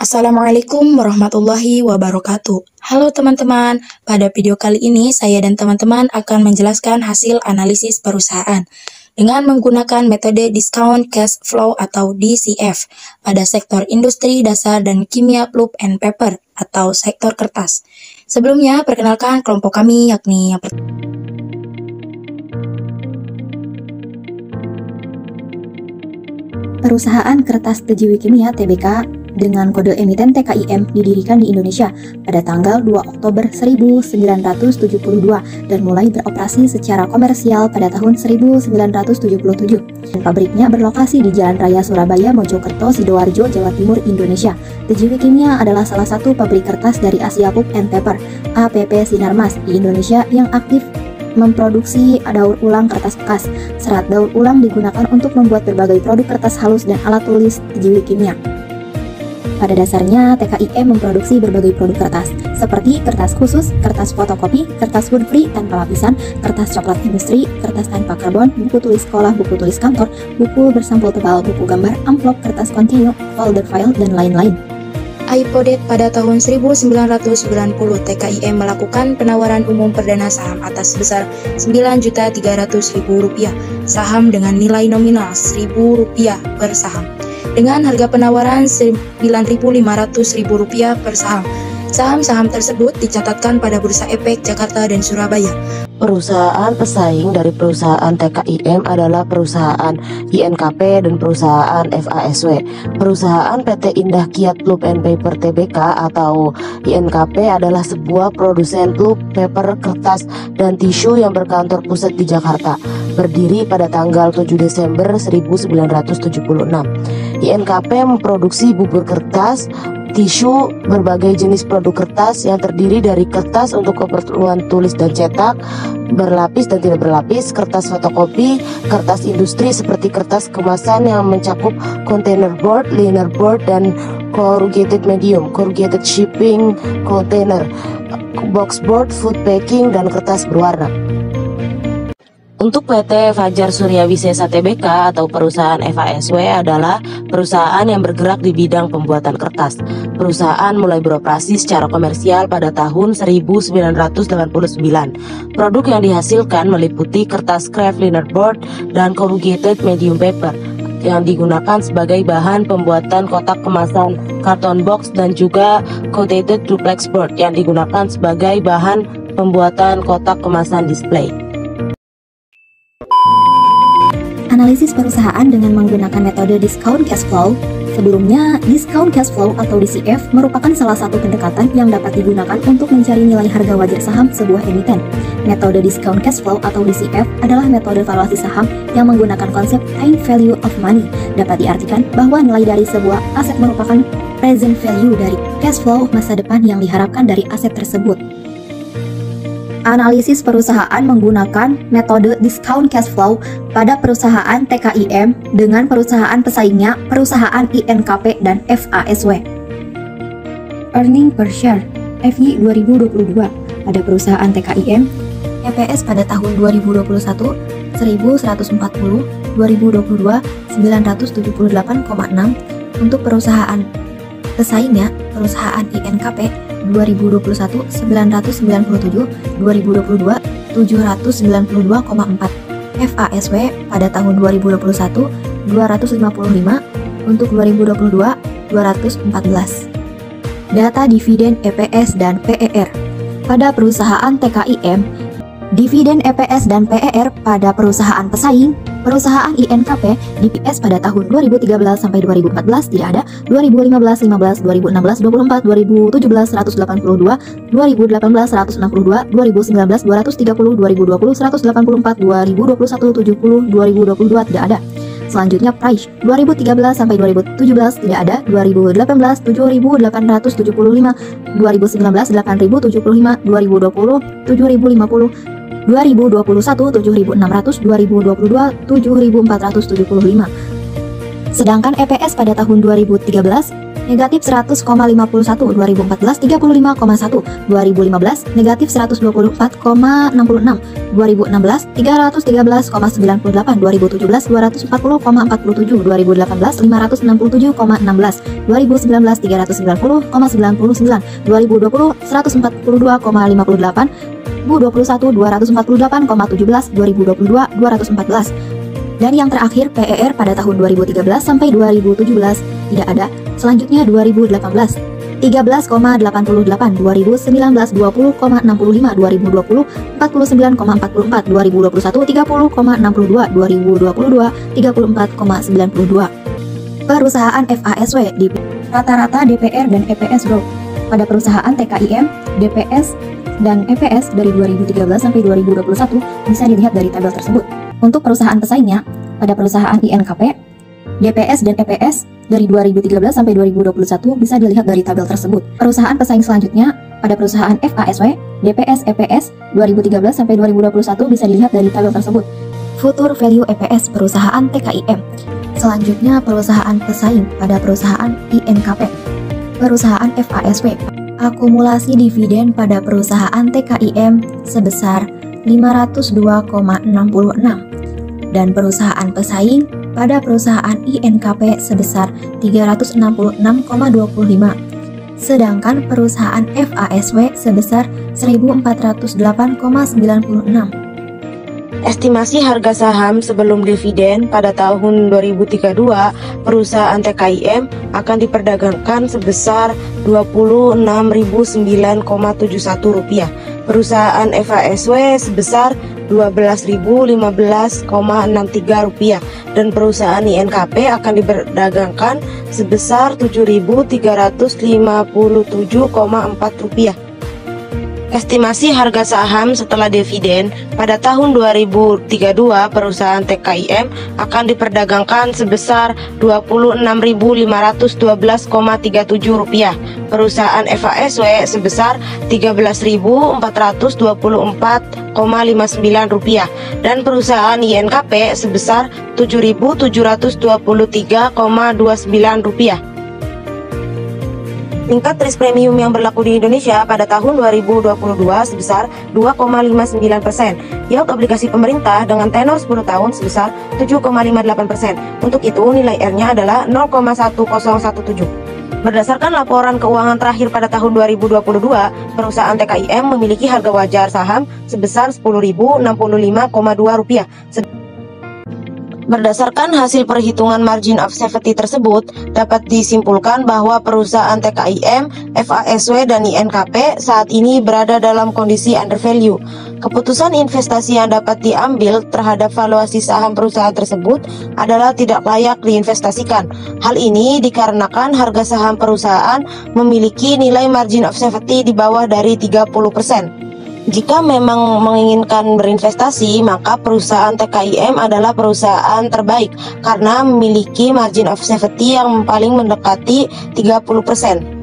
Assalamualaikum warahmatullahi wabarakatuh. Halo teman-teman, pada video kali ini saya dan teman-teman akan menjelaskan hasil analisis perusahaan dengan menggunakan metode discount cash flow atau DCF pada sektor industri dasar dan kimia pulp and paper atau sektor kertas. Sebelumnya, perkenalkan kelompok kami yakni yang pertama. Perusahaan Kertas Tejiwi Kimia Tbk dengan kode emiten TKIM didirikan di Indonesia pada tanggal 2 Oktober 1972 dan mulai beroperasi secara komersial pada tahun 1977. Pabriknya berlokasi di Jalan Raya Surabaya, Mojokerto, Sidoarjo, Jawa Timur, Indonesia. Tejiwi Kimia adalah salah satu pabrik kertas dari Asia Pulp and Paper (APP) Sinarmas di Indonesia yang aktif memproduksi daur ulang kertas bekas. Serat daur ulang digunakan untuk membuat berbagai produk kertas halus dan alat tulis Tejiwi Kimia. Pada dasarnya, TKIM memproduksi berbagai produk kertas, seperti kertas khusus, kertas fotokopi, kertas wood free tanpa lapisan, kertas coklat industri, kertas tanpa karbon, buku tulis sekolah, buku tulis kantor, buku bersampul tebal, buku gambar, amplop, kertas kontinu, folder file, dan lain-lain. IPO Date pada tahun 1990, TKIM melakukan penawaran umum perdana saham atas sebesar Rp9.300.000, saham dengan nilai nominal Rp1.000 per saham, dengan harga penawaran Rp9.500.000 per saham. Saham-saham tersebut dicatatkan pada Bursa Efek Jakarta dan Surabaya. Perusahaan pesaing dari perusahaan TKIM adalah perusahaan INKP dan perusahaan FASW. Perusahaan PT Indah Kiat Pulp and Paper Tbk atau INKP adalah sebuah produsen pulp, paper, kertas, dan tisu yang berkantor pusat di Jakarta, berdiri pada tanggal 7 Desember 1976. INKP memproduksi bubur kertas, tisu, berbagai jenis produk kertas yang terdiri dari kertas untuk keperluan tulis dan cetak, berlapis dan tidak berlapis, kertas fotokopi, kertas industri seperti kertas kemasan yang mencakup container board, liner board, dan corrugated medium, corrugated shipping container, box board, food packing, dan kertas berwarna. Untuk PT Fajar Surya Wisesa Tbk atau perusahaan FASW adalah perusahaan yang bergerak di bidang pembuatan kertas. Perusahaan mulai beroperasi secara komersial pada tahun 1989. Produk yang dihasilkan meliputi kertas kraft liner board dan corrugated medium paper yang digunakan sebagai bahan pembuatan kotak kemasan karton box dan juga coated duplex board yang digunakan sebagai bahan pembuatan kotak kemasan display. Analisis perusahaan dengan menggunakan metode discount cash flow. Sebelumnya, discount cash flow atau DCF merupakan salah satu pendekatan yang dapat digunakan untuk mencari nilai harga wajar saham sebuah emiten. Metode discount cash flow atau DCF adalah metode valuasi saham yang menggunakan konsep time value of money. Dapat diartikan bahwa nilai dari sebuah aset merupakan present value dari cash flow masa depan yang diharapkan dari aset tersebut. Analisis perusahaan menggunakan metode discount cash flow pada perusahaan TKIM dengan perusahaan pesaingnya, perusahaan INKP dan FASW. Earning per share FY 2022 pada perusahaan TKIM, EPS pada tahun 2021 1140, 2022 978,6. Untuk perusahaan pesaingnya, perusahaan INKP 2021 997, 2022 792,4. FASW pada tahun 2021 255, untuk 2022 214. Data dividen EPS dan PER pada perusahaan TKIM. Dividen EPS dan PER pada perusahaan pesaing, perusahaan INKP, DPS pada tahun 2013 sampai 2014 tidak ada, 2015 15, 2016 24, 2017 182, 2018 162, 2019 230, 2020 184, 2021 70, 2022 tidak ada. Selanjutnya price 2013 sampai 2017 tidak ada, 2018 7.875, 2019 8.075, 2020 7.050, 2021 7.600, 2022 7.475. Sedangkan EPS pada tahun 2013 negatif 100,51, 2014 35,1, 2015 negatif 124,66, 2016 313,98, 2017 240,47, 2018 567,16, 2019 390,99, 2020 142,58, 2021 248,17, 2022 214. Dan yang terakhir PER pada tahun 2013 sampai 2017 tidak ada. Selanjutnya 2018 13,88, 2019 20,65, 2020 49,44, 2021 30,62, 2022 34,92. Perusahaan FASW di rata-rata DPR dan EPS growth. Pada perusahaan TKIM, DPS dan EPS dari 2013 sampai 2021 bisa dilihat dari tabel tersebut. Untuk perusahaan pesaingnya, pada perusahaan INKP, DPS dan EPS dari 2013 sampai 2021 bisa dilihat dari tabel tersebut. Perusahaan pesaing selanjutnya, pada perusahaan FASW, DPS, EPS 2013 sampai 2021 bisa dilihat dari tabel tersebut. Future Value EPS perusahaan TKIM. Selanjutnya perusahaan pesaing pada perusahaan INKP. Perusahaan FASW, akumulasi dividen pada perusahaan TKIM sebesar 502,66 dan perusahaan pesaing pada perusahaan INKP sebesar 366,25. Sedangkan perusahaan FASW sebesar 1.408,96. Estimasi harga saham sebelum dividen pada tahun 2032 perusahaan TKIM akan diperdagangkan sebesar Rp26.009,71, perusahaan FASW sebesar Rp12.015,63 dan perusahaan INKP akan diperdagangkan sebesar Rp7.357,4. Estimasi harga saham setelah dividen pada tahun 2032 perusahaan TKIM akan diperdagangkan sebesar Rp25.512,37, perusahaan FASW sebesar Rp13.424,59 dan perusahaan INKP sebesar Rp7.723,29. Tingkat risk premium yang berlaku di Indonesia pada tahun 2022 sebesar 2,59%. Yield obligasi pemerintah dengan tenor 10 tahun sebesar 7,58%. Untuk itu nilai R-nya adalah 0,1017. Berdasarkan laporan keuangan terakhir pada tahun 2022, perusahaan TKIM memiliki harga wajar saham sebesar Rp10.065,2. Berdasarkan hasil perhitungan margin of safety tersebut, dapat disimpulkan bahwa perusahaan TKIM, FASW, dan INKP saat ini berada dalam kondisi undervalue. Keputusan investasi yang dapat diambil terhadap valuasi saham perusahaan tersebut adalah tidak layak diinvestasikan. Hal ini dikarenakan harga saham perusahaan memiliki nilai margin of safety di bawah dari 30%. Jika memang menginginkan berinvestasi, maka perusahaan TKIM adalah perusahaan terbaik karena memiliki margin of safety yang paling mendekati 30%.